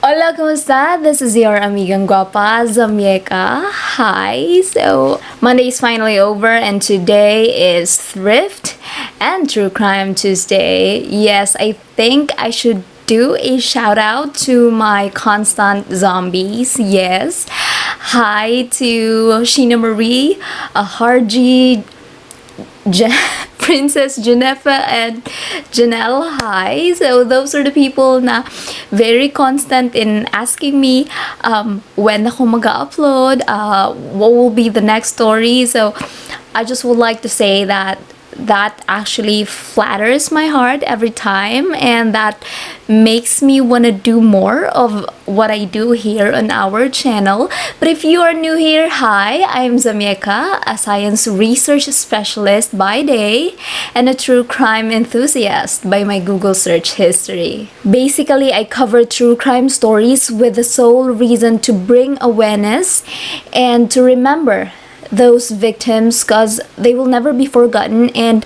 Hola, ¿cómo está? This is your amigang guapa, zamieca. Hi! So, Monday is finally over and today is Thrift and True Crime Tuesday. Yes, I think I should do a shout out to my constant zombies. Yes. Hi to Sheena Marie, Harji, Princess Genefa and Janelle. Hi. So those are the people na very constant in asking me when ako mag-upload, what will be the next story. So I just would like to say that actually flatters my heart every time, and that makes me want to do more of what I do here on our channel. But if you are new here, hi, I'm Zamieca, a science research specialist by day and a true crime enthusiast by my Google search history. Basically, I cover true crime stories with the sole reason to bring awareness and to remember those victims, because they will never be forgotten, and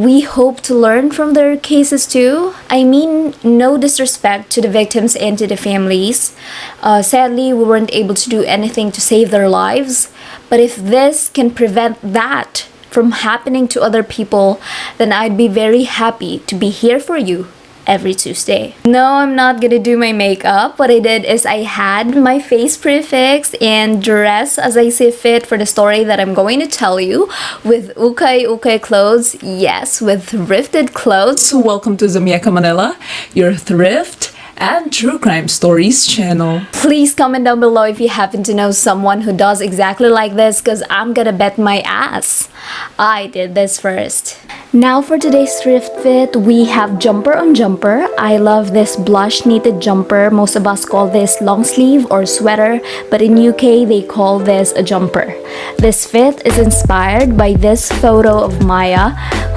we hope to learn from their cases too. I mean, no disrespect to the victims and to the families. Sadly, we weren't able to do anything to save their lives, but if this can prevent that from happening to other people, then I'd be very happy to be here for you every Tuesday. No, I'm not gonna do my makeup. What I did is I had my face prefixed and dressed as I see fit for the story that I'm going to tell you with Ukay-ukay clothes. Yes, with thrifted clothes. Welcome to Zamieca Manila, your thrift and true crime stories channel. Please comment down below if you happen to know someone who does exactly like this, because I'm gonna bet my ass I did this first. Now for today's thrift fit, we have jumper on jumper. I love this blush knitted jumper. Most of us call this long sleeve or sweater, but in UK they call this a jumper. This fit is inspired by this photo of Maya.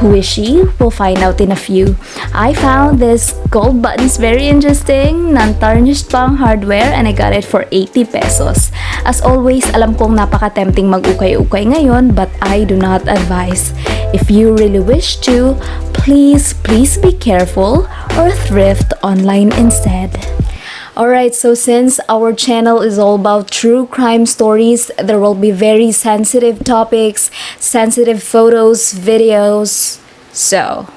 Who is she? We'll find out in a few. I found this gold buttons very interesting, non-tarnished pang hardware, and I got it for 80 pesos. As always, alam kong napaka-tempting mag-ukay-ukay ngayon, but I do not advise. If you really wish to, please be careful or thrift online instead. Alright, so since our channel is all about true crime stories, there will be very sensitive topics, sensitive photos, videos. So,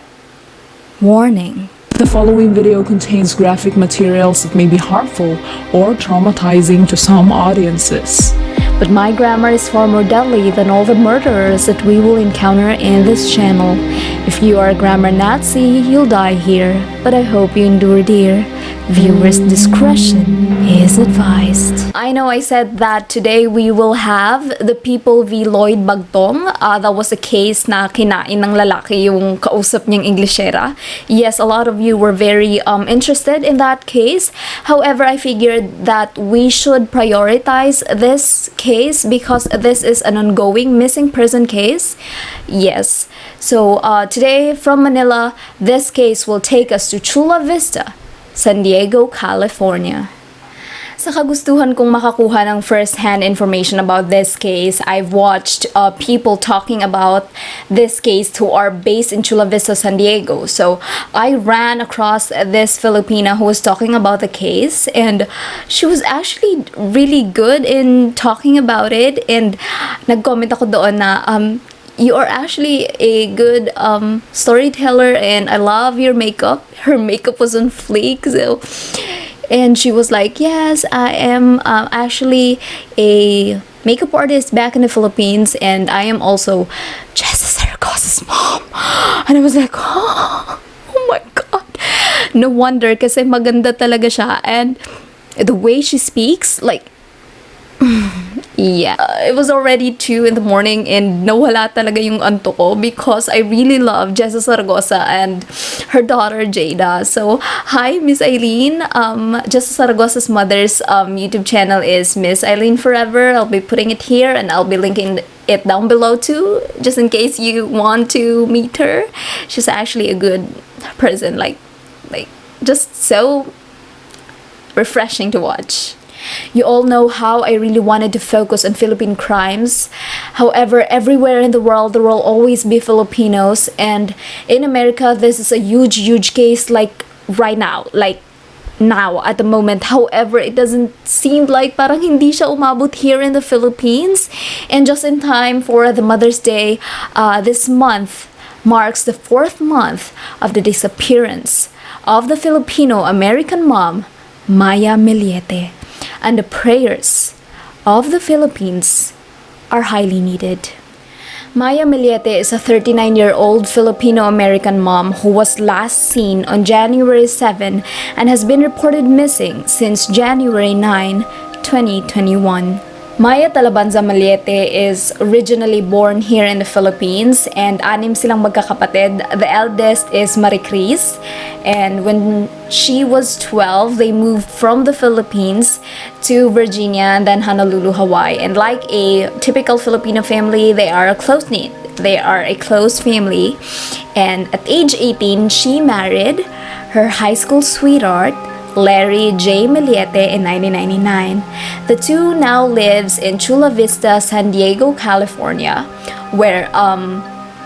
warning. The following video contains graphic materials that may be harmful or traumatizing to some audiences. But my grammar is far more deadly than all the murderers that we will encounter in this channel. If you are a grammar Nazi, you'll die here. But I hope you endure, dear. Viewers' discretion is advised. I know I said that today we will have the People v. Lloyd Bagtong. That was a case na kinain ng lalaki yung kausap niyang Inglesera. Yes, a lot of you were very interested in that case. However, I figured that we should prioritize this case because this is an ongoing missing person case. Yes. So today from Manila, this case will take us to Chula Vista, San Diego, California. Sa kagustuhan kong makakuha ng first-hand information about this case, I've watched people talking about this case who are based in Chula Vista, San Diego. So I ran across this Filipina who was talking about the case, and she was actually really good in talking about it. And nag-comment ako doon na you are actually a good storyteller, and I love your makeup. Her makeup was on fleek, so. And she was like, yes, I am actually a makeup artist back in the Philippines, and I am also Jessa Zaragoza's mom. And I was like, oh my God. No wonder, kasi maganda talaga siya. And the way she speaks, like, yeah, it was already 2 in the morning and nawala talaga yung anto ko because I really love Jessa Zaragoza and her daughter Jada. So, hi Miss Eileen. Jessa Zaragoza's mother's YouTube channel is Miss Eileen Forever. I'll be putting it here and I'll be linking it down below too, just in case you want to meet her. She's actually a good person, like just so refreshing to watch. You all know how I really wanted to focus on Philippine crimes. However, everywhere in the world, there will always be Filipinos. And in America, this is a huge case, like right now. Like now at the moment. However, it doesn't seem like parang hindi siya umabot here in the Philippines. And just in time for the Mother's Day, this month marks the 4th month of the disappearance of the Filipino-American mom, Maya Millete. And the prayers of the Philippines are highly needed. Maya Millete is a 39-year-old Filipino-American mom who was last seen on January 7 and has been reported missing since January 9, 2021. Maya Talabanza Millete is originally born here in the Philippines, and 6 silang magkakapatid. The eldest is Maricris, and when she was 12, they moved from the Philippines to Virginia and then Honolulu, Hawaii. And like a typical Filipino family, they are close-knit. They are a close family. And at age 18, she married her high school sweetheart, Larry J. Millete, in 1999. The two now lives in Chula Vista, San Diego, California, where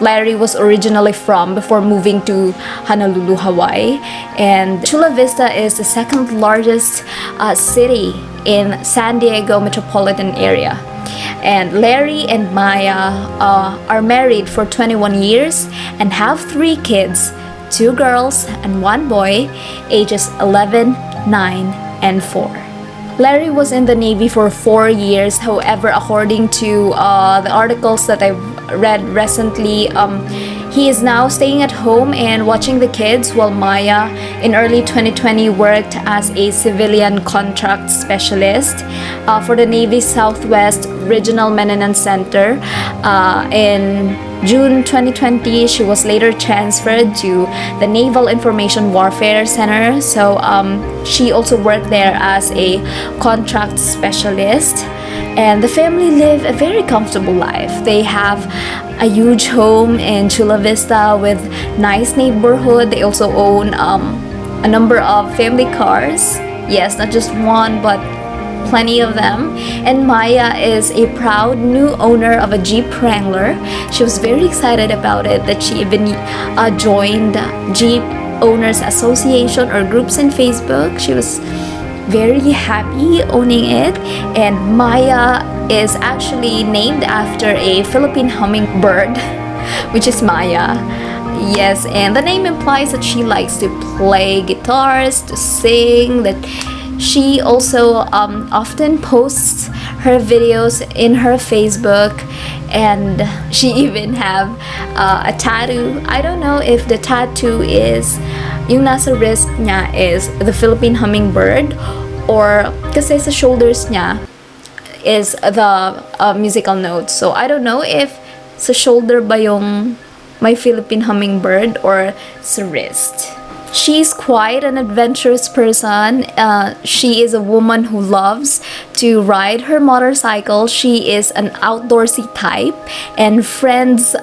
Larry was originally from before moving to Honolulu, Hawaii. And Chula Vista is the second largest city in San Diego metropolitan area. And Larry and Maya are married for 21 years and have 3 kids, 2 girls and 1 boy, ages 11, 9, and 4. Larry was in the Navy for 4 years. However, according to the articles that I've read recently, he is now staying at home and watching the kids, while Maya in early 2020 worked as a civilian contract specialist for the Navy Southwest Regional Maintenance Center. In June 2020, she was later transferred to the Naval Information Warfare Center. So she also worked there as a contract specialist. And the family live a very comfortable life. They have a huge home in Chula Vista with nice neighborhood. They also own a number of family cars. Yes, not just one, but plenty of them. And Maya is a proud new owner of a Jeep Wrangler. She was very excited about it, that she even joined Jeep Owners Association or groups in Facebook. She was very happy owning it. And Maya is actually named after a Philippine hummingbird, which is Maya. Yes, and the name implies that she likes to play guitars, to sing, that she also often posts her videos in her Facebook, and she even have a tattoo. I don't know if the tattoo is yung nasa wrist niya is the Philippine hummingbird, or kasi sa shoulders niya is the musical notes. So I don't know if sa shoulder ba yung may Philippine hummingbird or sa wrist. She's quite an adventurous person. She is a woman who loves to ride her motorcycle. She is an outdoorsy type, and friends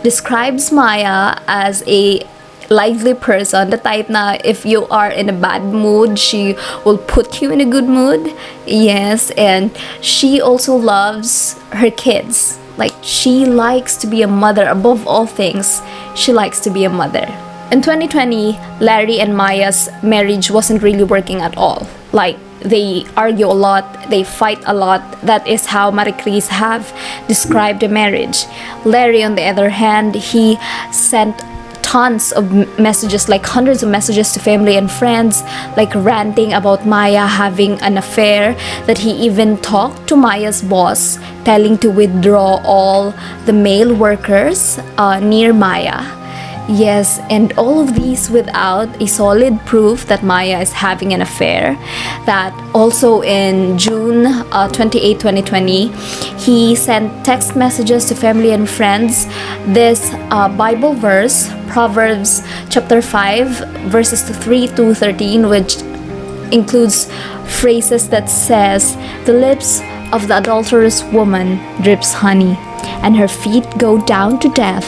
describes Maya as a lively person, the type na if you are in a bad mood, she will put you in a good mood. Yes, and she also loves her kids. Like, she likes to be a mother above all things. She likes to be a mother. In 2020, Larry and Maya's marriage wasn't really working at all. Like, they argue a lot, they fight a lot. That is how Maricris have described the marriage. Larry, on the other hand, he sent tons of messages, like hundreds of messages to family and friends, like ranting about Maya having an affair, that he even talked to Maya's boss, telling to withdraw all the male workers near Maya. Yes, and all of these without a solid proof that Maya is having an affair. That also in June 28, 2020, he sent text messages to family and friends. This Bible verse, Proverbs chapter 5, verses 3 to 13, which includes phrases that says, "The lips of the adulterous woman drips honey, and her feet go down to death.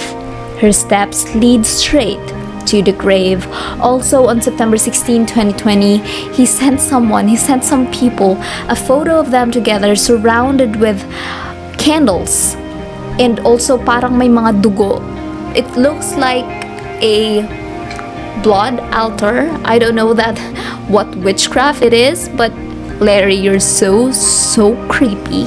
Her steps lead straight to the grave." Also on September 16, 2020, he sent some people a photo of them together surrounded with candles, and also parang may mga dugo. It looks like a blood altar. I don't know that what witchcraft it is, but Larry, you're so creepy.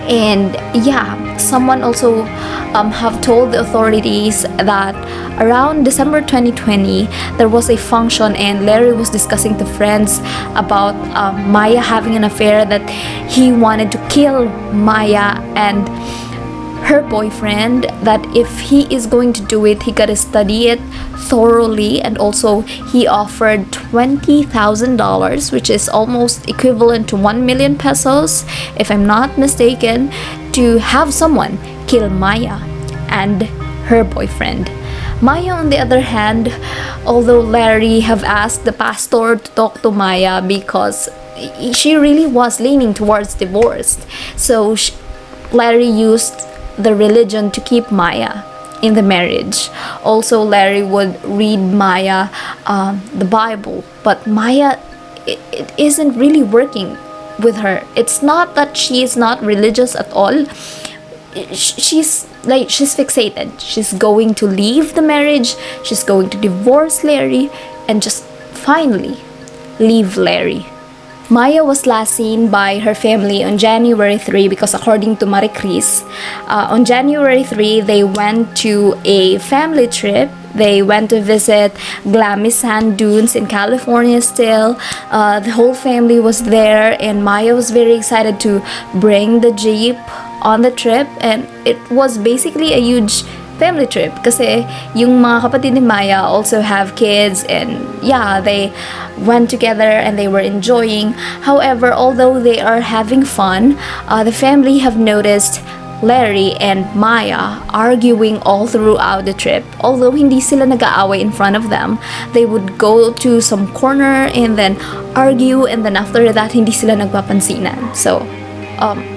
And yeah, someone also have told the authorities that around December 2020 there was a function and Larry was discussing to friends about Maya having an affair, that he wanted to kill Maya and her boyfriend, that if he is going to do it, he gotta study it thoroughly, and also he offered $20,000, which is almost equivalent to 1 million pesos, if I'm not mistaken, to have someone kill Maya and her boyfriend. Maya, on the other hand, although Larry have asked the pastor to talk to Maya because she really was leaning towards divorce, so Larry used the religion to keep Maya in the marriage. Also, Larry would read Maya the Bible, but Maya, it isn't really working with her. It's not that she is not religious at all. She's fixated. She's going to leave the marriage, she's going to divorce Larry, and just finally leave Larry. Maya was last seen by her family on January 3 because according to Marie Chris, on January 3, they went to a family trip. They went to visit Glammy Sand Dunes in California still. The whole family was there and Maya was very excited to bring the Jeep on the trip, and it was basically a huge family trip kasi yung mga kapatid ni Maya also have kids, and yeah, they went together and they were enjoying. However, although they are having fun, the family have noticed Larry and Maya arguing all throughout the trip. Although hindi sila nag-aaway in front of them, they would go to some corner and then argue, and then after that hindi sila nagpapansinan. So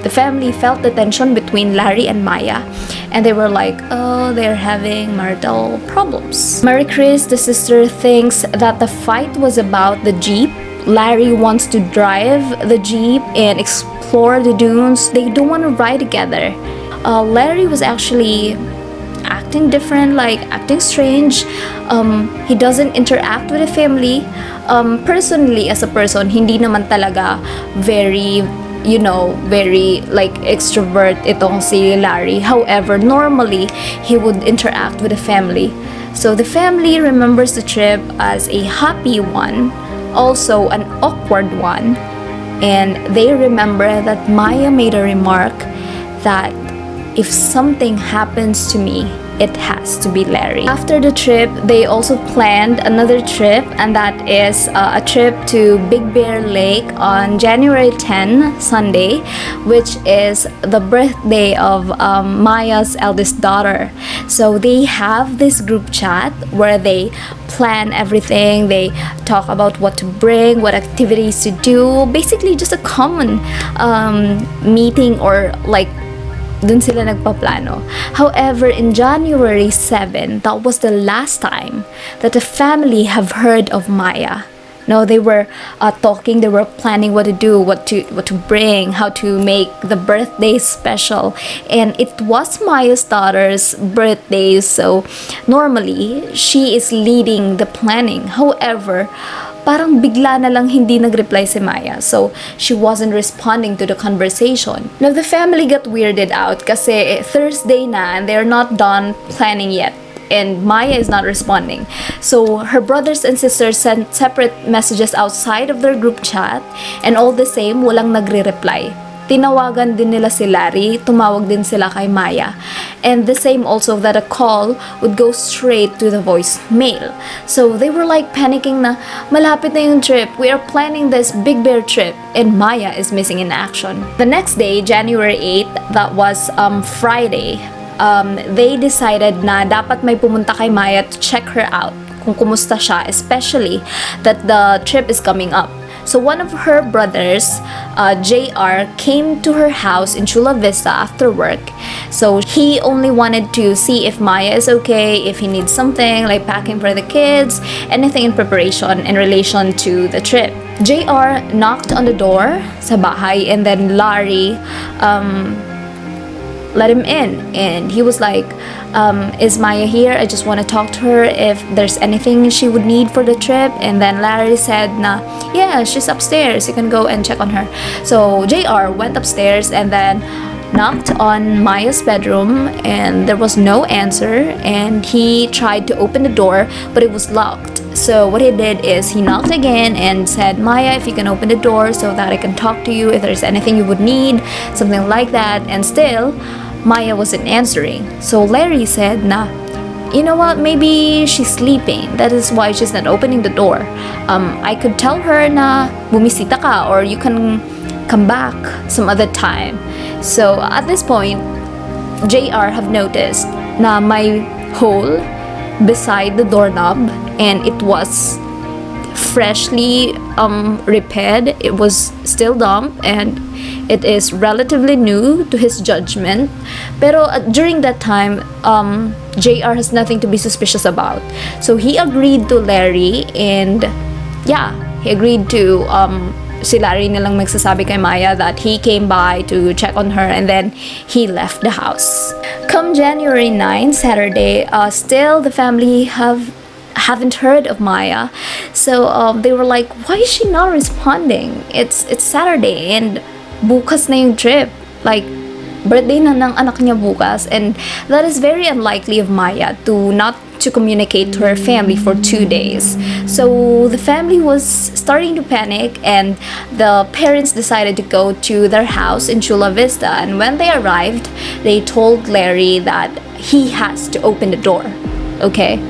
the family felt the tension between Larry and Maya, and they were like, oh, they're having marital problems. Marie Chris, the sister, thinks that the fight was about the Jeep. Larry wants to drive the Jeep and explore the dunes. They don't want to ride together. Larry was actually acting different, like acting strange. He doesn't interact with the family. Personally, as a person, hindi naman talaga very like extrovert itong si Larry. However, normally he would interact with the family. So the family remembers the trip as a happy one, also an awkward one, and they remember that Maya made a remark that if something happens to me, it has to be Larry. After the trip, they also planned another trip, and that is a trip to Big Bear Lake on January 10, Sunday, which is the birthday of Maya's eldest daughter. So they have this group chat where they plan everything. They talk about what to bring, what activities to do, basically just a common meeting, or like dun sila nagpaplano. However, in January 7, that was the last time that the family have heard of Maya. No, they were talking, they were planning what to do, what to bring, how to make the birthday special. And it was Maya's daughter's birthday, so normally she is leading the planning. However, parang bigla na lang hindi nag-reply si Maya, so she wasn't responding to the conversation. Now, the family got weirded out kasi Thursday na and they're not done planning yet, and Maya is not responding. So her brothers and sisters sent separate messages outside of their group chat, and all the same, walang nagre-reply. Tinawagan din nila si Larry, tumawag din sila kay Maya. And the same also that a call would go straight to the voicemail. So they were like panicking na, malapit na yung trip, we are planning this Big Bear trip, and Maya is missing in action. The next day, January 8, that was Friday, they decided na dapat may pumunta kay Maya to check her out, kung kumusta siya, especially that the trip is coming up. So one of her brothers, JR, came to her house in Chula Vista after work. So he only wanted to see if Maya is okay, if he needs something like packing for the kids, anything in preparation in relation to the trip. JR knocked on the door sa bahay, and then Larry let him in, and he was like, is Maya here? I just want to talk to her if there's anything she would need for the trip. And then Larry said na, yeah, she's upstairs, you can go and check on her. So JR went upstairs and then knocked on Maya's bedroom, and there was no answer, and he tried to open the door, but it was locked. So what he did is he knocked again and said, Maya, if you can open the door so that I can talk to you if there's anything you would need, something like that. And still Maya wasn't answering. So Larry said na, you know what, maybe she's sleeping, that is why she's not opening the door. I could tell her na bumisita ka, or you can come back some other time. So at this point, JR have noticed na may hole beside the doorknob, and it was freshly repaired. It was still damp, and it is relatively new to his judgment. Pero during that time, JR has nothing to be suspicious about. So he agreed to Larry, and yeah, he agreed to si Larry nilang magsasabi kay Maya that he came by to check on her, and then he left the house. Come January 9, Saturday, still the family haven't heard of Maya. So they were like, why is she not responding? It's Saturday and bukas na yung trip. Like, birthday na ng anak niya bukas, and that is very unlikely of Maya to not to communicate to her family for 2 days. So the family was starting to panic, and the parents decided to go to their house in Chula Vista. And when they arrived, they told Larry that he has to open the door. Okay?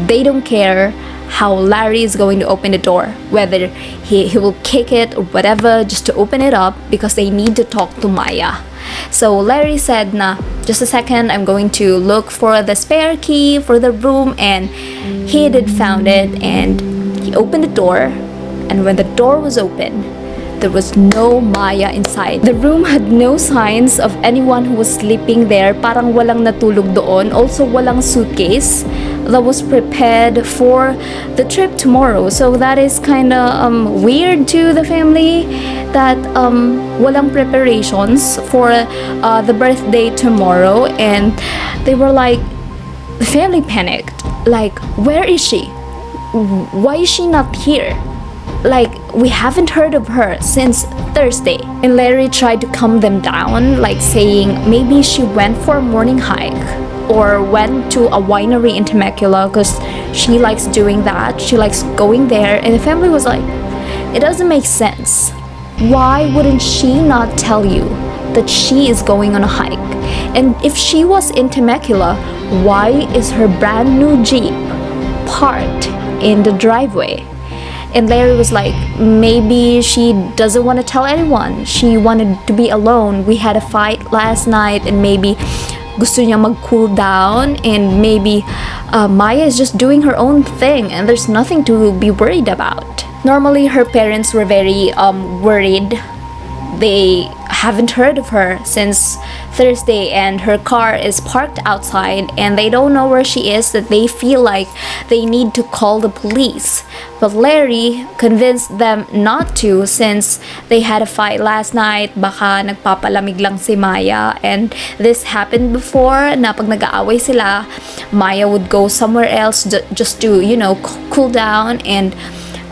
They don't care how Larry is going to open the door, whether he will kick it or whatever, just to open it up, because they need to talk to Maya. So Larry said na, just a second, I'm going to look for the spare key for the room, and he did found it, and he opened the door, and when the door was open, there was no Maya inside. The room had no signs of anyone who was sleeping there. Parang walang natulog doon. Also, walang suitcase that was prepared for the trip tomorrow. So that is kind of weird to the family, that walang preparations for the birthday tomorrow. And they were like, the family panicked. Like, where is she? Why is she not here? Like, we haven't heard of her since Thursday. And Larry tried to calm them down, like saying maybe she went for a morning hike or went to a winery in Temecula, because she likes doing that. She likes going there. And the family was like, it doesn't make sense. Why wouldn't she not tell you that she is going on a hike? And if she was in Temecula, why is her brand new Jeep parked in the driveway? And Larry was like, maybe she doesn't want to tell anyone. She wanted to be alone. We had a fight last night, and maybe gusto niya mag-cool down, and maybe Maya is just doing her own thing, and there's nothing to be worried about. Normally, her parents were very worried. They haven't heard of her since Thursday, and her car is parked outside, and they don't know where she is, that they feel like they need to call the police. But Larry convinced them not to, since they had a fight last night. Baka nagpapalamig lang si Maya, and this happened before, na pag nag-aaway sila, Maya would go somewhere else just to, cool down, and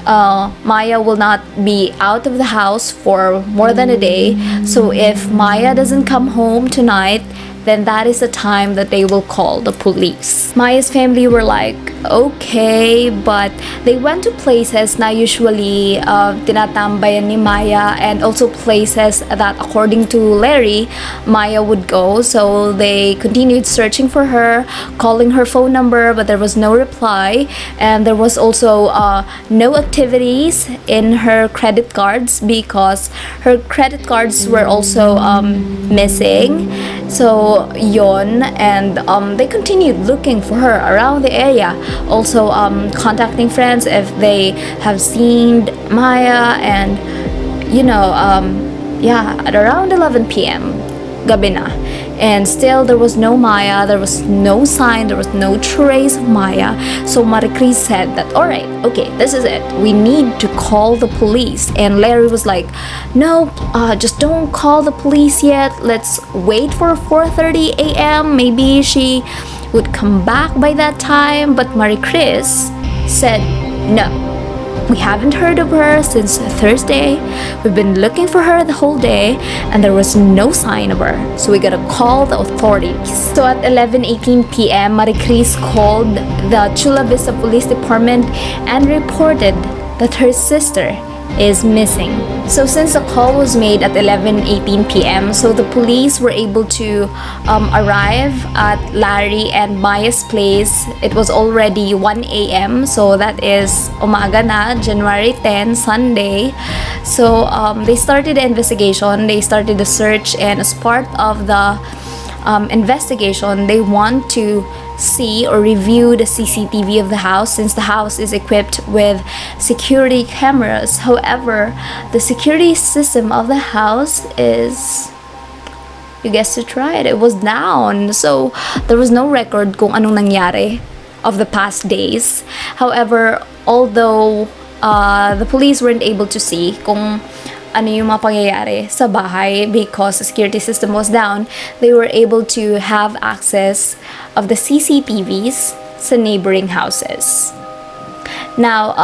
Maya will not be out of the house for more than a day. So if Maya doesn't come home tonight, then that is the time that they will call the police. Maya's family were like, okay, but they went to places na usually tinatambayan ni Maya, and also places that according to Larry, Maya would go. So they continued searching for her, calling her phone number, but there was no reply. And there was also no activities in her credit cards, because her credit cards were also missing. So yon, and they continued looking for her around the area, also contacting friends if they have seen Maya. And at around 11 p.m. gabi na. And still, there was no Maya, there was no sign, there was no trace of Maya. So Maricris said that, alright, okay, this is it. We need to call the police. And Larry was like, no, just don't call the police yet. Let's wait for 4:30 a.m. Maybe she would come back by that time. But Maricris said, no. We haven't heard of her since Thursday. We've been looking for her the whole day and there was no sign of her. So we gotta call the authorities. So at 11:18 p.m., Maricris called the Chula Vista Police Department and reported that her sister is missing. So since the call was made at 11:18 p.m., so the police were able to arrive at Larry and Maya's place. It was already 1 a.m. So that is umaga na, January 10, Sunday. So they started the investigation, they started the search, and as part of the investigation, they want to see or review the CCTV of the house since the house is equipped with security cameras. However, the security system of the house is, you guessed it right, it was down. So there was no record kung anong nangyari of the past days. However, although the police weren't able to see kung ano yung mga pangyayari sa bahay because the security system was down, they were able to have access of the CCTVs sa neighboring houses. Now,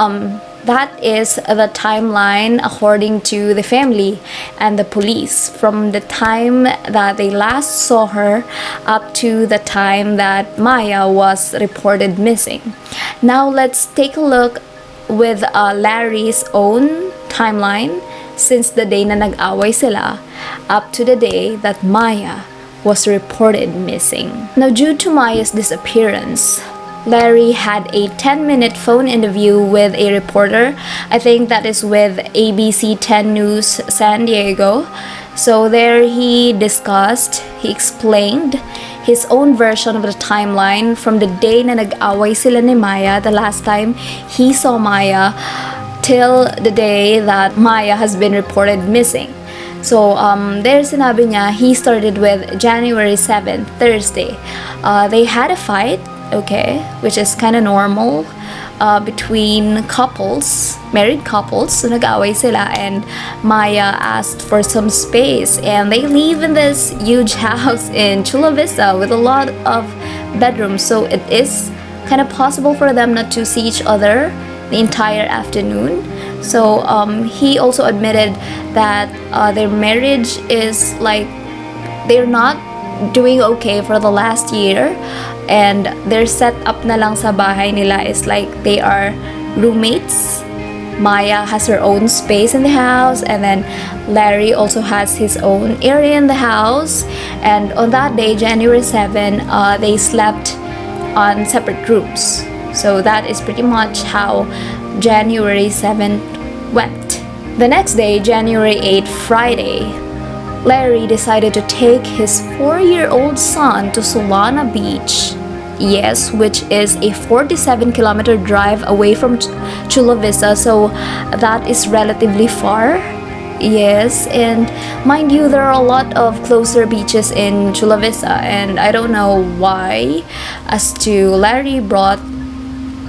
that is the timeline according to the family and the police from the time that they last saw her up to the time that Maya was reported missing. Now, let's take a look with Larry's own timeline since the day na nag-away sila up to the day that Maya was reported missing. Now, due to Maya's disappearance, Larry had a 10-minute phone interview with a reporter. I think that is with ABC 10 News San Diego. So there he explained his own version of the timeline from the day na nag-away sila ni Maya, the last time he saw Maya, till the day that Maya has been reported missing. So there sinabi niya, he started with January 7th, Thursday. They had a fight, okay, which is kind of normal between couples, married couples. So nag-away sila and Maya asked for some space, and they live in this huge house in Chula Vista with a lot of bedrooms. So it is kind of possible for them not to see each other the entire afternoon. So he also admitted that their marriage is like, they're not doing okay for the last year, and their setup na lang sa bahay nila is like they are roommates. Maya has her own space in the house, and then Larry also has his own area in the house. And on that day, January 7, they slept on separate rooms. So that is pretty much how January 7th went. The next day, January 8th, Friday, Larry decided to take his 4-year-old son to Solana Beach. Yes, which is a 47-kilometer drive away from Chula Vista. So that is relatively far. Yes, and mind you, there are a lot of closer beaches in Chula Vista, and I don't know why as to Larry brought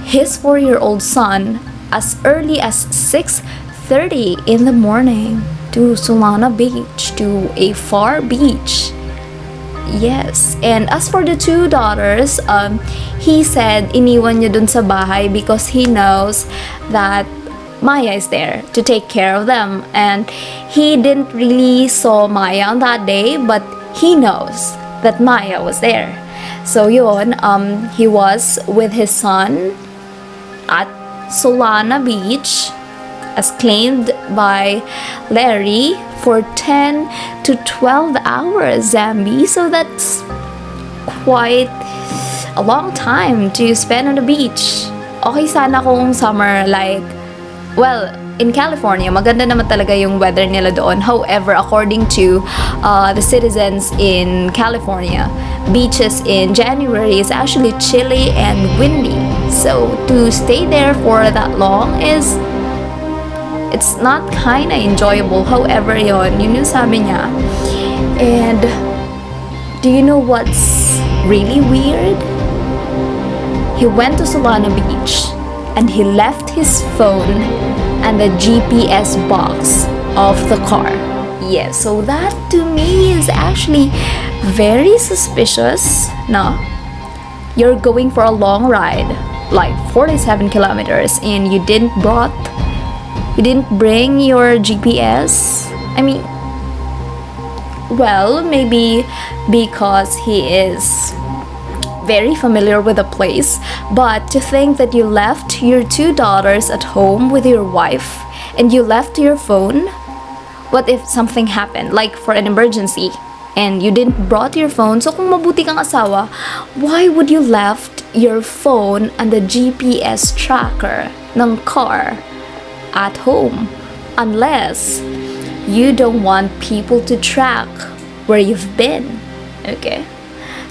his 4-year-old son as early as 6:30 in the morning to Solana Beach, to a far beach. Yes, and as for the two daughters, he said iniwan niya dun sa bahay because he knows that Maya is there to take care of them, and he didn't really saw Maya on that day, but he knows that Maya was there. So yun, he was with his son at Solana Beach, as claimed by Larry, for 10 to 12 hours, Zambi. So that's quite a long time to spend on the beach. Okay sana kung summer, like, well, in California, maganda naman talaga yung weather nila doon. However, according to the citizens in California, beaches in January is actually chilly and windy. So to stay there for that long is, it's not kinda enjoyable. However, yun yung sabi niya. And Do you know what's really weird? He went to Solana Beach and he left his phone and the GPS box of the car. Yes, so that to me is actually very suspicious. No, you're going for a long ride, like 47 kilometers, and you didn't bring your GPS. I mean, well, maybe because he is very familiar with the place, but to think that you left your 2 daughters at home with your wife and you left your phone. What if something happened, like for an emergency, and you didn't brought your phone? So kung mabuti kang asawa, why would you left your phone and the GPS tracker ng car at home? Unless you don't want people to track where you've been. Okay?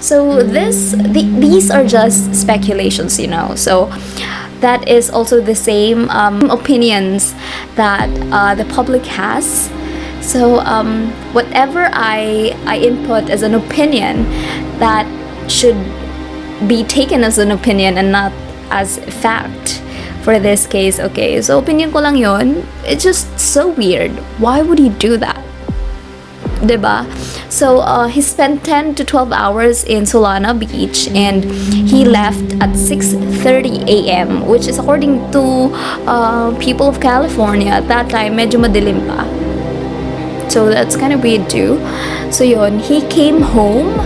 So these are just speculations, you know. So that is also the same opinions that the public has. So whatever I input as an opinion, that should be taken as an opinion and not as fact for this case. Okay, so opinion ko lang yon. It's just so weird. Why would he do that? Diba? So he spent 10 to 12 hours in Solana Beach and he left at 6:30 a.m., which is according to people of California at that time medyo madilim pa. So that's kind of weird too. So yun, he came home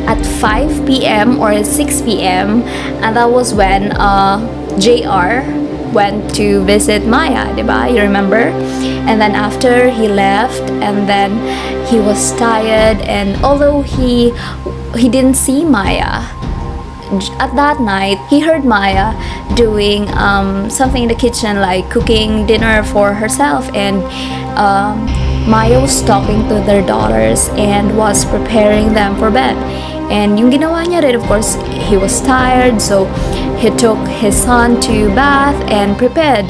at 5 p.m. or 6 p.m. and that was when JR went to visit Maya, diba? You remember? And then after he left, and then he was tired, and although he didn't see Maya at that night, he heard Maya doing something in the kitchen, like cooking dinner for herself, and Maya was talking to their daughters and was preparing them for bed. And yung ginawa niya rin, of course, he was tired, so he took his son to bath and prepared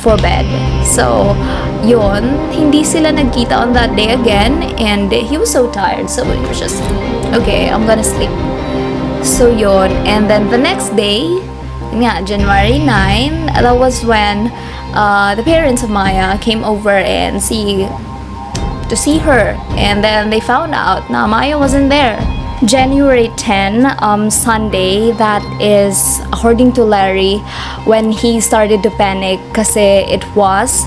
for bed. So, yun, hindi sila nagkita on that day again, and he was so tired, so he was just, okay, I'm gonna sleep. So, yun, and then the next day, nga, January 9, that was when the parents of Maya came over and to see her, and then they found out na Maya wasn't there. January 10, Sunday, that is according to Larry, when he started to panic kasi it was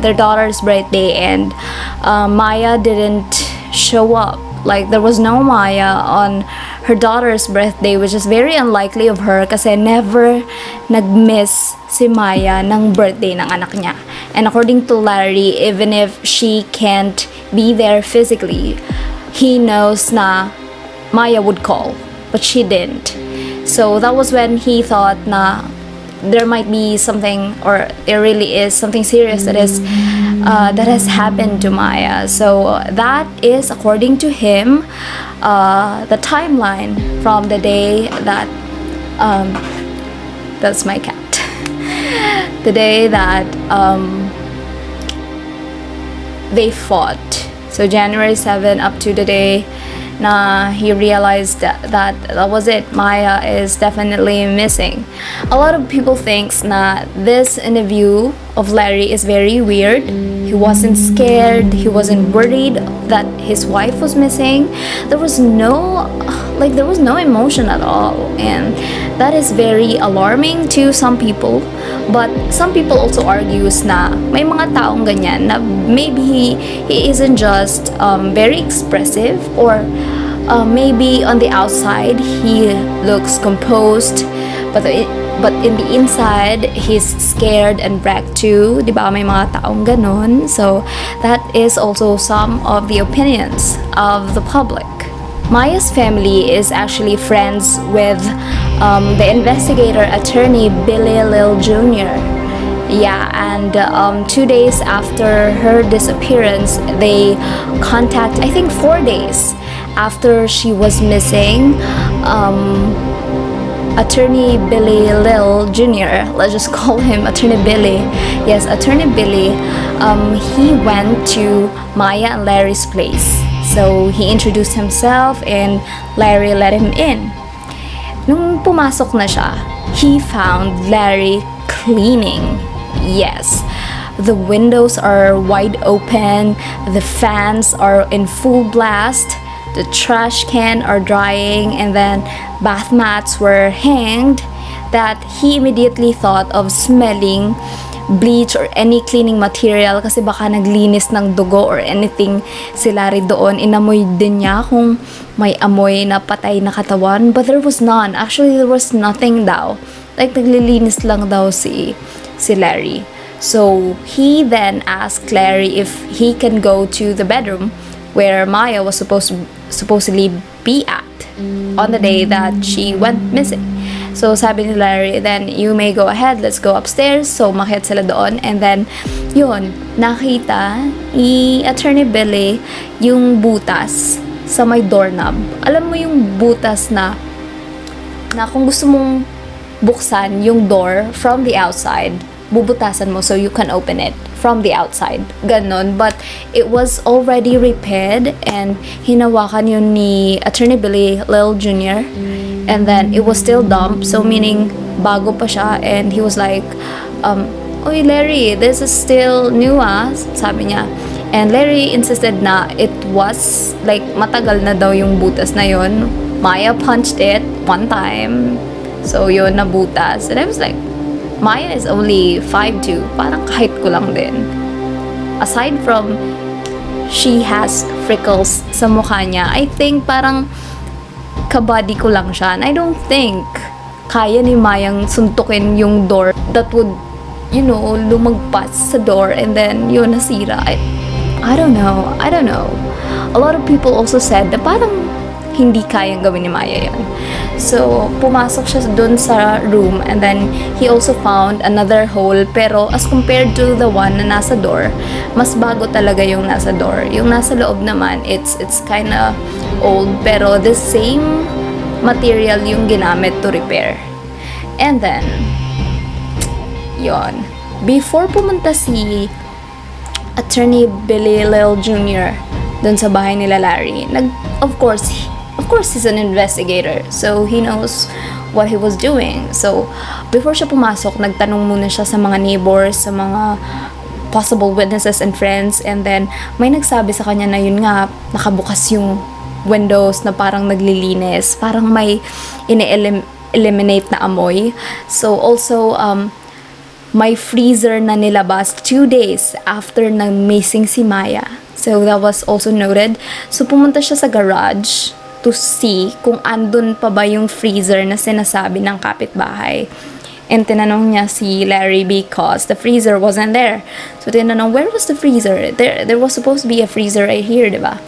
their daughter's birthday and Maya didn't show up. Like, there was no Maya on her daughter's birthday, which is very unlikely of her kasi never nag-miss si Maya ng birthday ng anak niya. And according to Larry, even if she can't be there physically, he knows na Maya would call, but she didn't. So that was when he thought na there might be something, or there really is something serious that has happened to Maya. So that is, according to him, the timeline from the day that that's my cat. The day that they fought. So January 7 up to the day na he realized that was it. Maya is definitely missing. A lot of people thinks na this interview of Larry is very weird. He wasn't scared. He wasn't worried that his wife was missing. There was no emotion at all, and that is very alarming to some people. But some people also argues na may mga taong ganyan na maybe he isn't just very expressive, or maybe on the outside he looks composed, but in the inside he's scared and wrecked too. Diba, may mga taong ganon. So that is also some of the opinions of the public. Maya's family is actually friends with the investigator attorney Billy Lil Jr. Yeah, and 2 days after her disappearance, they contact, I think 4 days after she was missing, attorney Billy Lil Jr., let's just call him Attorney Billy. Yes, Attorney Billy, he went to Maya and Larry's place. So he introduced himself and Larry let him in. Nung pumasok na siya, he found Larry cleaning. Yes, the windows are wide open, the fans are in full blast, the trash can are drying, and then bath mats were hanged that he immediately thought of smelling bleach or any cleaning material kasi baka naglinis ng dugo or anything si Larry doon. Inamoy din niya kung may amoy na patay na katawan, but there was none. Actually, there was nothing daw. Like, naglilinis lang daw si Larry. So, he then asked Larry if he can go to the bedroom where Maya was supposedly be at on the day that she went missing. So, sabi ni Larry, then you may go ahead, let's go upstairs. So, umakyat sila doon. And then, yun, nakita ni Attorney Billy yung butas sa may doorknob. Alam mo yung butas na kung gusto mong buksan yung door from the outside, bubutasan mo so you can open it from the outside. Ganon. But it was already repaired and hinawakan yun ni Attorney Billy Lil Jr. And then it was still damp, so meaning bago pa siya. And he was like, Oy Larry, this is still new sabi niya. And Larry insisted na it was like matagal na daw yung butas na yun. Maya punched it one time, so yun nabutas. And I was like, Maya is only 5'2", parang kahit ko lang din. Aside from she has freckles sa mukha niya, I think parang kabody ko lang siya. And I don't think kaya ni Mayang suntukin yung door that would, lumagpas sa door and then yun nasira. I don't know. A lot of people also said na parang hindi kayang gawin ni Maya yun. So, pumasok siya dun sa room and then he also found another hole, pero as compared to the one na nasa door, mas bago talaga yung nasa door. Yung nasa loob naman, it's kinda old, pero the same material yung ginamit to repair. And then, yon. Before pumunta si Attorney Billy Lil Jr. dun sa bahay nila Larry, of course, he's an investigator, so he knows what he was doing. So, before siya pumasok, nagtanong muna siya sa mga neighbors, sa mga possible witnesses and friends, and then may nagsabi sa kanya na yun nga, nakabukas yung windows na parang naglilinis, parang may eliminate na amoy. So, also, may freezer na nilabas 2 days after na missing si Maya. So, that was also noted. So, pumunta siya sa garage to see kung andun pa ba yung freezer na sinasabi ng kapitbahay. And tinanong niya si Larry because the freezer wasn't there. So tinanong, where was the freezer? There was supposed to be a freezer right here, diba?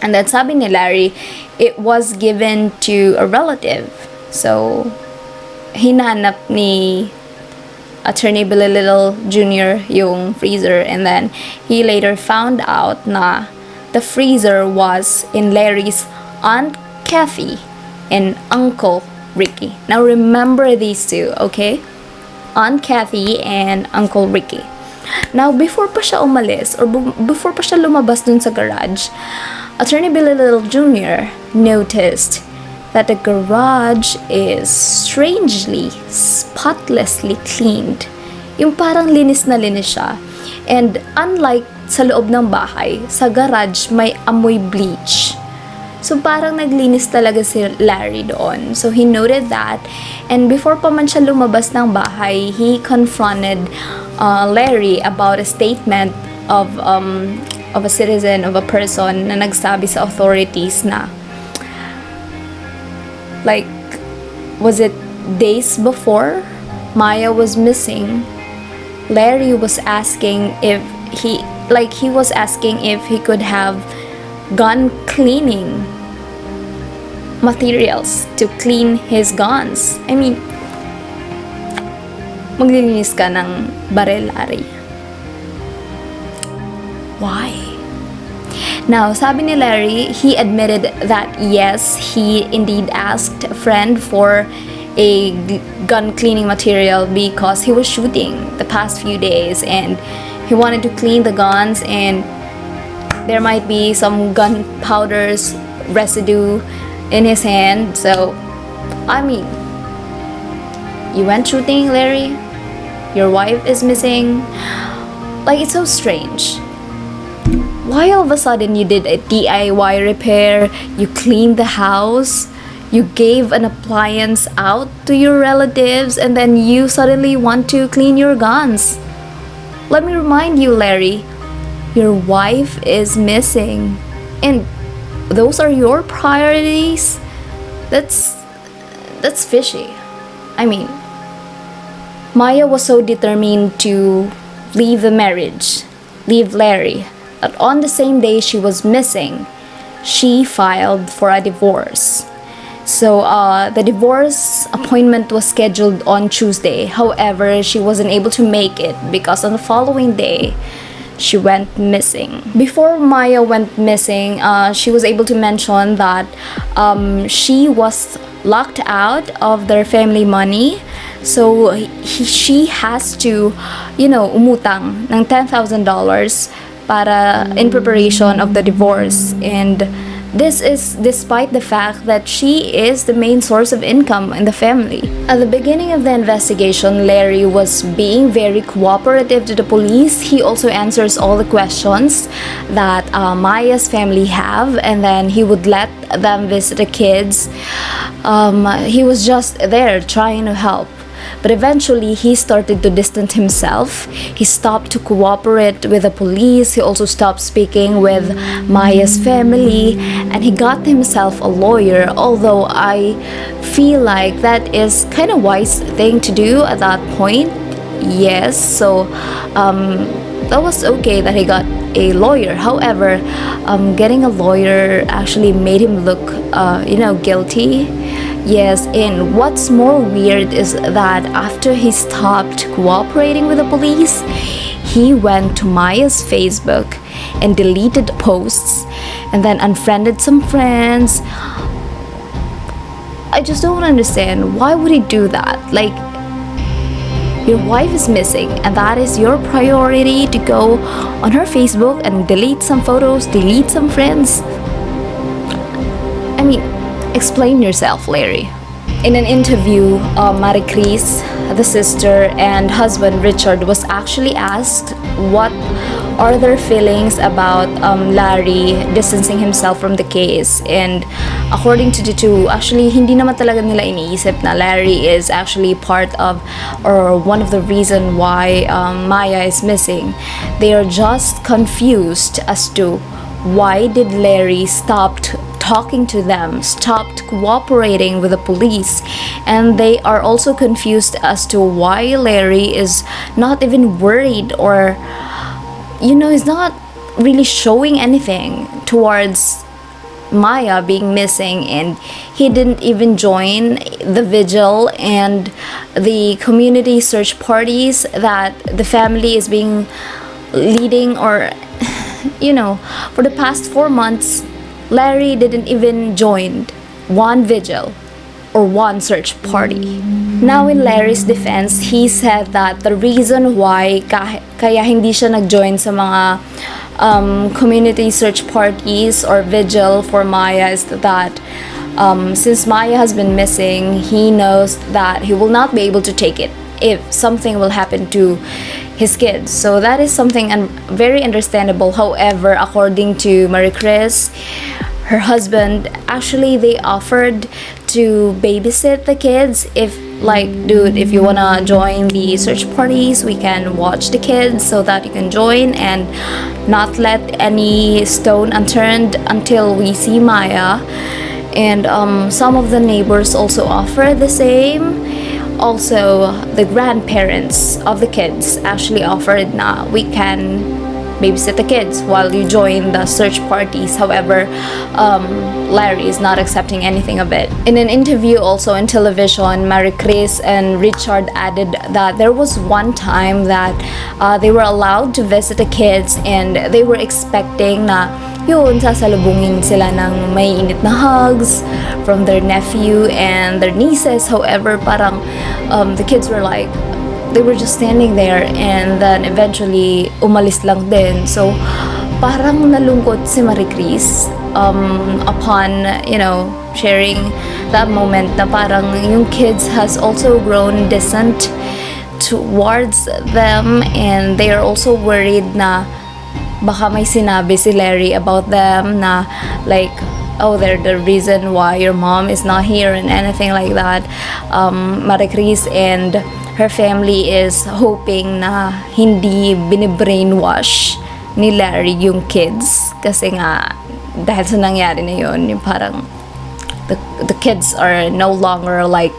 And then sabi ni Larry, it was given to a relative. So, hinanap ni Attorney Billy Little Jr. yung freezer, and then he later found out na the freezer was in Larry's Aunt Kathy and Uncle Ricky. Now remember these two, okay? Aunt Kathy and Uncle Ricky. Now, before pa siya umalis or before pa siya lumabas dun sa garage, Attorney Billy Little Jr. noticed that the garage is strangely, spotlessly cleaned. Yung parang linis na linis siya. And unlike sa loob ng bahay, sa garage may amoy bleach. So, parang naglinis talaga si Larry doon. So, he noted that. And before pa man siya lumabas ng bahay, he confronted Larry about a statement of a citizen, of a person na nagsabi sa authorities na, like, was it days before Maya was missing, Larry was asking if he could have gun cleaning materials to clean his guns. I mean, maglilinis ka ng baril, Larry. Why? Now, sabi ni Larry, he admitted that yes, he indeed asked a friend for a gun cleaning material because he was shooting the past few days and he wanted to clean the guns, and there might be some gunpowder's residue in his hand. So, I mean, you went shooting, Larry? Your wife is missing? Like, it's so strange. Why all of a sudden you did a DIY repair, you cleaned the house, you gave an appliance out to your relatives, and then you suddenly want to clean your guns? Let me remind you, Larry, your wife is missing. And those are your priorities? That's fishy. I mean, Maya was so determined to leave the marriage, leave Larry, that on the same day she was missing, she filed for a divorce. So the divorce appointment was scheduled on Tuesday. However, she wasn't able to make it because on the following day, she went missing. Before Maya went missing, she was able to mention that she was locked out of their family money. So she has to, umutang ng $10,000 para in preparation of the divorce. And this is despite the fact that she is the main source of income in the family. At the beginning of the investigation, Larry was being very cooperative to the police. He also answers all the questions that Maya's family have, and then he would let them visit the kids. He was just there trying to help. But eventually, he started to distance himself. He stopped to cooperate with the police. He also stopped speaking with Maya's family. And he got himself a lawyer. Although I feel like that is kind of wise thing to do at that point. Yes, so that was okay that he got a lawyer. However, getting a lawyer actually made him look, guilty. Yes, and what's more weird is that after he stopped cooperating with the police, he went to Maya's Facebook and deleted posts and then unfriended some friends. I just don't understand. Why would he do that? Like, your wife is missing and that is your priority to go on her Facebook and delete some photos, delete some friends? I mean, explain yourself, Larry. In an interview, Maricris, the sister, and husband Richard was actually asked what are their feelings about Larry distancing himself from the case. And according to the two, actually hindi naman talaga nila iniisip na Larry is actually part of or one of the reason why Maya is missing. They are just confused as to why did Larry stopped talking to them, stopped cooperating with the police, and they are also confused as to why Larry is not even worried or he's not really showing anything towards Maya being missing, and he didn't even join the vigil and the community search parties that the family is being leading, or for the past 4 months Larry didn't even join one vigil or one search party. Now, in Larry's defense, he said that the reason why kaya hindi siya nag-join sa mga community search parties or vigil for Maya is that since Maya has been missing, he knows that he will not be able to take it if something will happen to his kids. So that is something very understandable. However, according to Maricris, her husband, actually they offered to babysit the kids. If if you wanna join the search parties, we can watch the kids so that you can join and not let any stone unturned until we see Maya. And some of the neighbors also offer the same. Also, the grandparents of the kids actually offered na we can babysit the kids while you join the search parties. However, Larry is not accepting anything of it. In an interview also in television, Maricris and Richard added that there was one time that they were allowed to visit the kids and they were expecting na sasalubungin sila ng may init na hugs from their nephew and their nieces. However, parang the kids were like, they were just standing there and then eventually umalis lang din. So parang nalungkot si Marie Chris upon, sharing that moment na parang yung kids has also grown distant towards them, and they are also worried na baka may sinabi si Larry about them na like, oh, they're the reason why your mom is not here and anything like that. Marie Chris and her family is hoping na hindi binibrainwash ni Larry yung kids, kasi nga dahil sa nangyari na yun, yung parang the kids are no longer like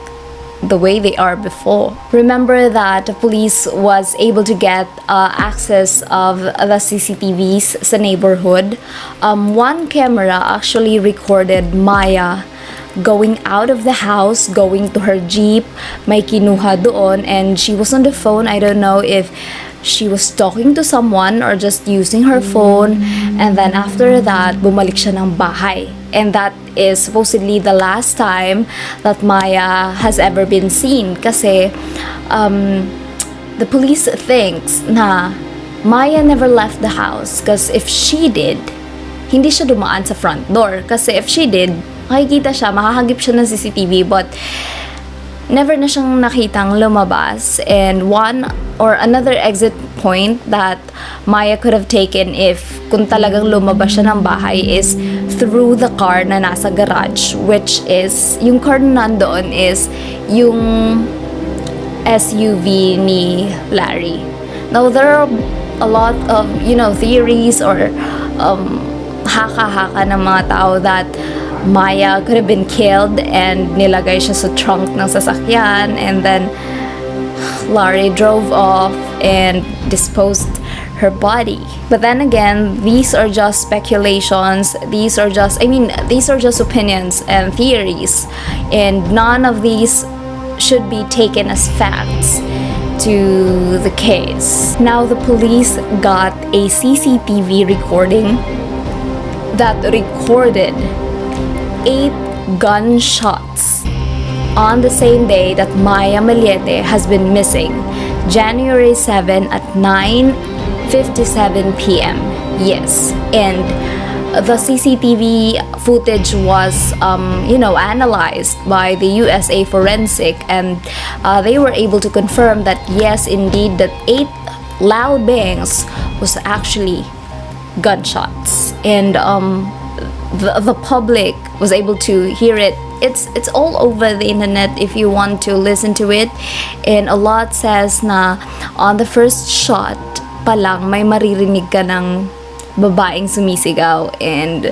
the way they are before. Remember that the police was able to get access of the CCTVs sa neighborhood. One camera actually recorded Maya going out of the house, going to her jeep, may kinuha doon, and she was on the phone. I don't know if she was talking to someone or just using her phone, and then after that, bumalik siya ng bahay. And that is supposedly the last time that Maya has ever been seen, kasi the police thinks na Maya never left the house, because if she did, hindi siya dumaan sa front door. Kasi if she did, makikita siya, makahagip siya ng CCTV, but never na siyang nakitang lumabas. And one or another exit point that Maya could have taken if kung talagang lumabas siya ng bahay is through the car na nasa garage, which is, yung car na nandoon is yung SUV ni Larry. Now, there are a lot of, theories or haka-haka ng mga tao that Maya could have been killed and nilagay siya sa trunk ng sasakyan, and then Larry drove off and disposed her body. But then again, these are just speculations. These are just opinions and theories, and none of these should be taken as facts to the case. Now, the police got a CCTV recording that recorded 8 gunshots on the same day that Maya Millete has been missing, January 7 at 9:57 p.m. Yes, and the CCTV footage was, analyzed by the USA Forensic, and they were able to confirm that yes, indeed, that 8 loud bangs was actually gunshots, and the public was able to hear it. It's all over the internet if you want to listen to it, and a lot says na on the first shot pa lang may maririnig ka ng babaeng sumisigaw, and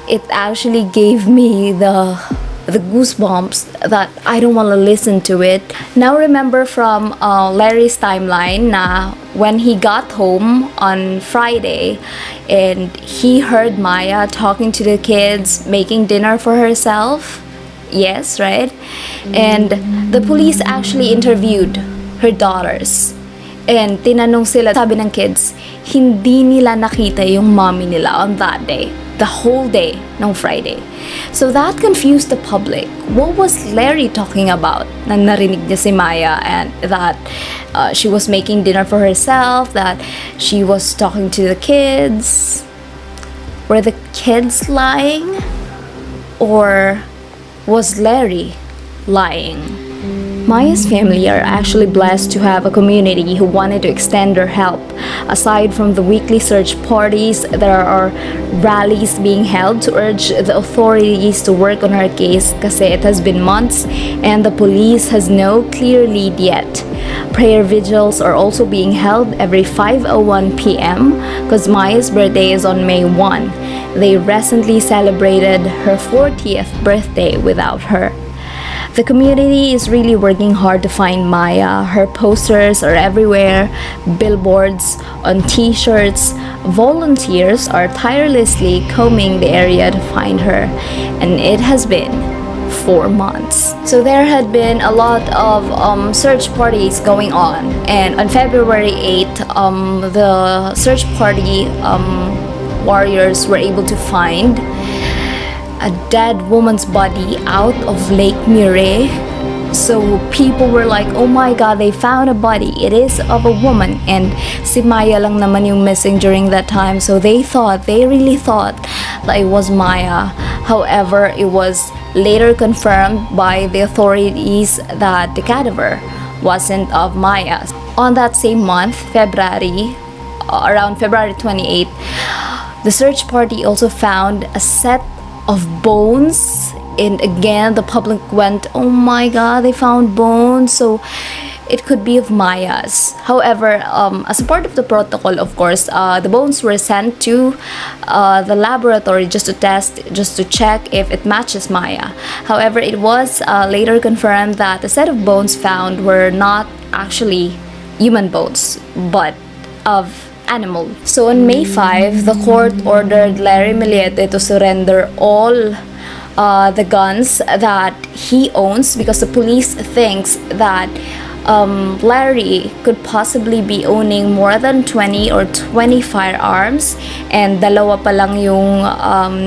it actually gave me the goosebumps that I don't want to listen to it. Now, remember from Larry's timeline na when he got home on Friday and he heard Maya talking to the kids, making dinner for herself. Yes, right? And the police actually interviewed her daughters. And tinanong sila, sabi ng kids, hindi nila nakita yung mommy nila on that day, the whole day ng Friday. So that confused the public. What was Larry talking about? Na narinig niya si Maya, and that she was making dinner for herself, that she was talking to the kids. Were the kids lying? Or was Larry lying? Maya's family are actually blessed to have a community who wanted to extend their help. Aside from the weekly search parties, there are rallies being held to urge the authorities to work on her case, kasi it has been months and the police has no clear lead yet. Prayer vigils are also being held every 5:01 p.m. because Maya's birthday is on May 1. They recently celebrated her 40th birthday without her. The community is really working hard to find Maya. Her posters are everywhere, billboards, on t-shirts. Volunteers are tirelessly combing the area to find her, and it has been 4 months. So there had been a lot of search parties going on, and on February 8th, the search party warriors were able to find a dead woman's body out of Lake Mure. So people were like, oh my god, they found a body. It is of a woman. And si Maya lang naman yung missing during that time. So they really thought that it was Maya. However, it was later confirmed by the authorities that the cadaver wasn't of Maya. On that same month, February, around February 28th, the search party also found a set of bones. And again, the public went, oh my god, they found bones. So it could be of Maya's. However, as a part of the protocol, of course, the bones were sent to the laboratory just to test, just to check if it matches Maya. However, it was later confirmed that the set of bones found were not actually human bones, but of animal. So on May 5, the court ordered Maya Millete to surrender all the guns that he owns, because the police thinks that Larry could possibly be owning more than 20 or 20 firearms, and dalawa pa lang yung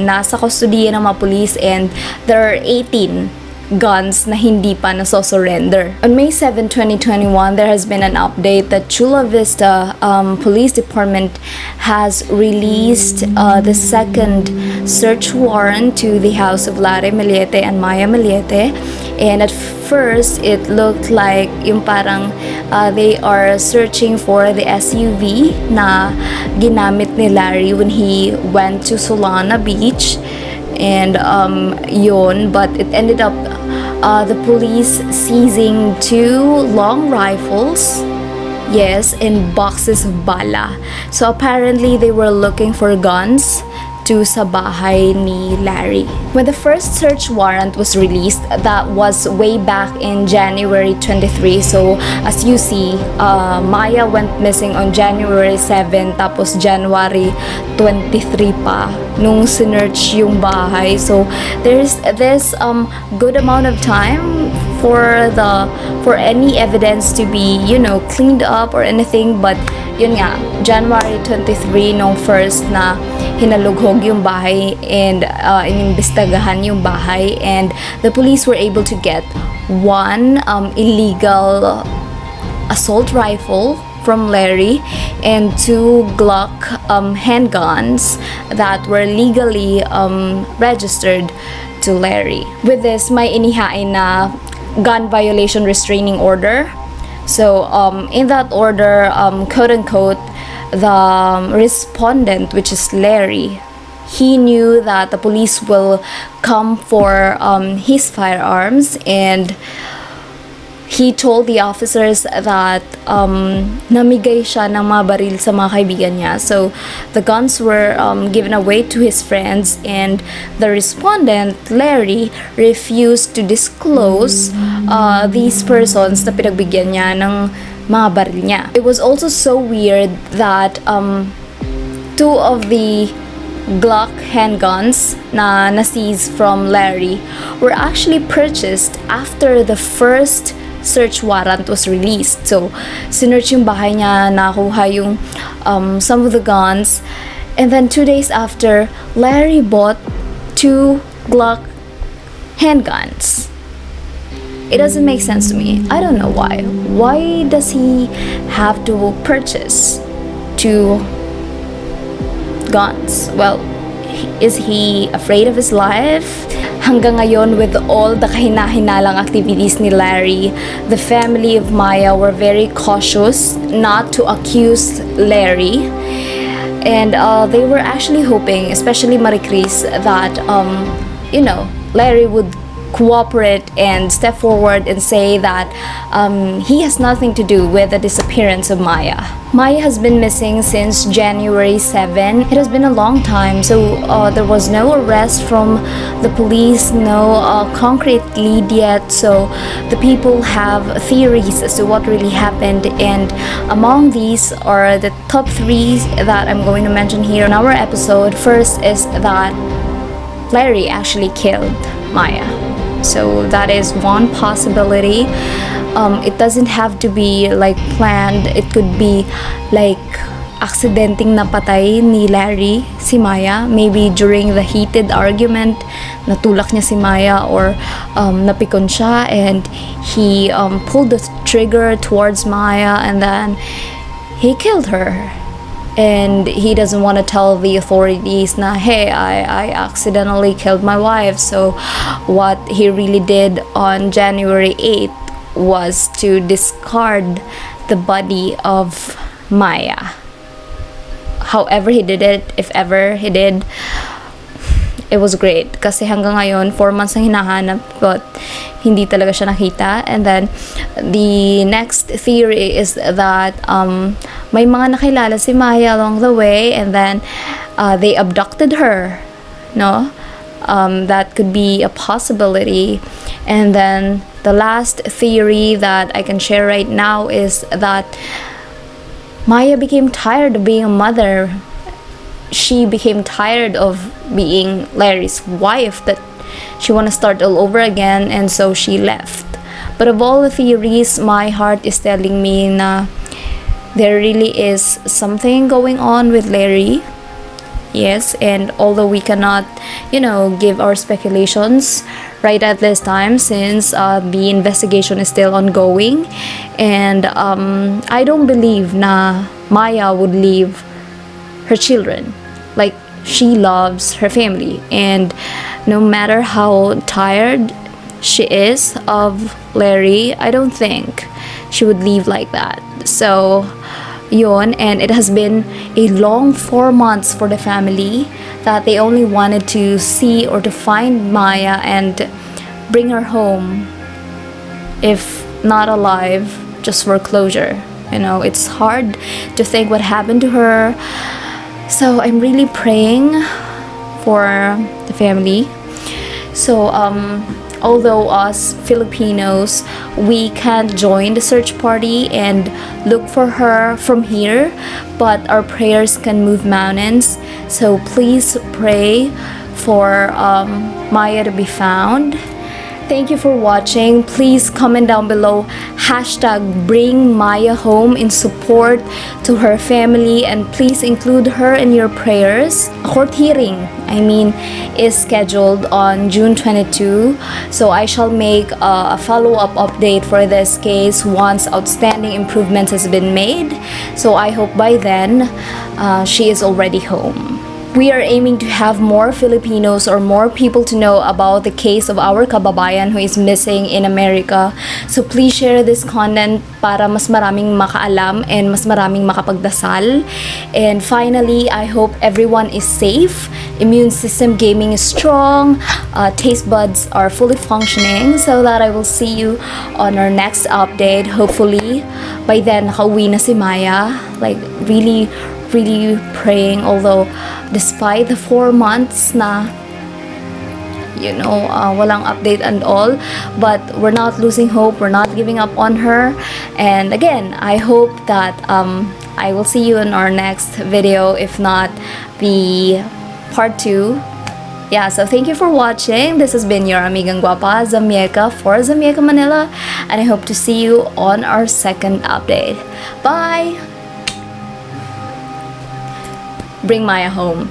nasa kustodiya ng mga police, and there are 18 guns na hindi pa nasosurrender. On May 7, 2021, there has been an update that Chula Vista Police Department has released the second search warrant to the house of Maya Millete and Maya Millete. And at first, it looked like yung parang they are searching for the SUV na ginamit ni Larry when he went to Solana Beach. And yun, but it ended up the police seizing 2 long rifles, yes, and boxes of bala. So apparently they were looking for guns to sa bahay ni Larry. When the first search warrant was released, that was way back in January 23. So as you see, Maya went missing on January 7, tapos January 23 pa nung sinearch yung bahay. So there's this good amount of time for any evidence to be, you know, cleaned up or anything. But yun nga, January 23 nung first na hinalughog yung bahay and inimbestagahan yung bahay, and the police were able to get 1 illegal assault rifle from Larry and 2 Glock handguns that were legally registered to Larry. With this, may inihain na gun violation restraining order. So in that order, quote unquote, the respondent, which is Larry, he knew that the police will come for his firearms, and he told the officers that namigay siya ng mga baril sa mga kaibigan niya. So the guns were given away to his friends, and the respondent, Larry, refused to disclose these persons na pinagbigyan niya ng mga baril niya. It was also so weird that 2 of the Glock handguns na na-seize from Larry were actually purchased after the first search warrant was released. So, sinearch yung bahay niya, nakuha yung some of the guns, and then 2 days after, Larry bought 2 Glock handguns. It doesn't make sense to me. I don't know why. Why does he have to purchase 2 guns? Well, is he afraid of his life? Hanggang ngayon, with all the kahina-hinalang activities ni Larry, the family of Maya were very cautious not to accuse Larry. And they were actually hoping, especially Marie Chris, that, you know, Larry would cooperate and step forward and say that he has nothing to do with the disappearance of Maya. Maya has been missing since January 7. It has been a long time, so there was no arrest from the police, no concrete lead yet. So the people have theories as to what really happened, and among these are the top 3 that I'm going to mention here in our episode. First is that Larry actually killed Maya. So that is one possibility. It doesn't have to be like planned. It could be like aksidenteng napatay ni Larry si Maya. Maybe during the heated argument, natulak niya si Maya or napikon siya and he pulled the trigger towards Maya and then he killed her. And he doesn't want to tell the authorities na, hey, I accidentally killed my wife. So what he really did on January 8th was to discard the body of Maya. However he did it, if ever he did, it was great. Kasi hanggang ngayon, 4 months ang hinahanap but hindi talaga siya nakita. And then, the next theory is that may mga nakilala si Maya along the way and then they abducted her. No? That could be a possibility. And then, the last theory that I can share right now is that Maya became tired of being a mother. She became tired of being Larry's wife, that she want to start all over again, and so she left. But of all the theories, my heart is telling me na there really is something going on with Larry. Yes, and although we cannot, give our speculations right at this time since the investigation is still ongoing, and I don't believe na Maya would leave her children. Like, she loves her family, and no matter how tired she is of Larry, I don't think she would leave like that. So yun, and it has been a long 4 months for the family that they only wanted to see or to find Maya and bring her home, if not alive, just for closure. It's hard to think what happened to her. So I'm really praying for the family. So although us Filipinos, we can't join the search party and look for her from here, but our prayers can move mountains. So please pray for Maya to be found. Thank you for watching. Please comment down below #bring Maya home in support to her family, and please include her in your prayers. A court hearing, is scheduled on June 22. So I shall make a follow-up update for this case once outstanding improvements has been made. So I hope by then she is already home. We are aiming to have more Filipinos or more people to know about the case of our kababayan who is missing in America. So please share this content para mas maraming makaalam and mas maraming makapagdasal. And finally, I hope everyone is safe, immune system gaming is strong, taste buds are fully functioning, so that I will see you on our next update. Hopefully, by then, nakauwi na si Maya. Like, really praying, although despite the 4 months na walang update and all, but we're not losing hope, we're not giving up on her. And again, I hope that I will see you in our next video, if not the part 2. Yeah, so thank you for watching. This has been your amigang guapa, Zamieca, for Zamieca Manila, and I hope to see you on our second update. Bye! Bring Maya home.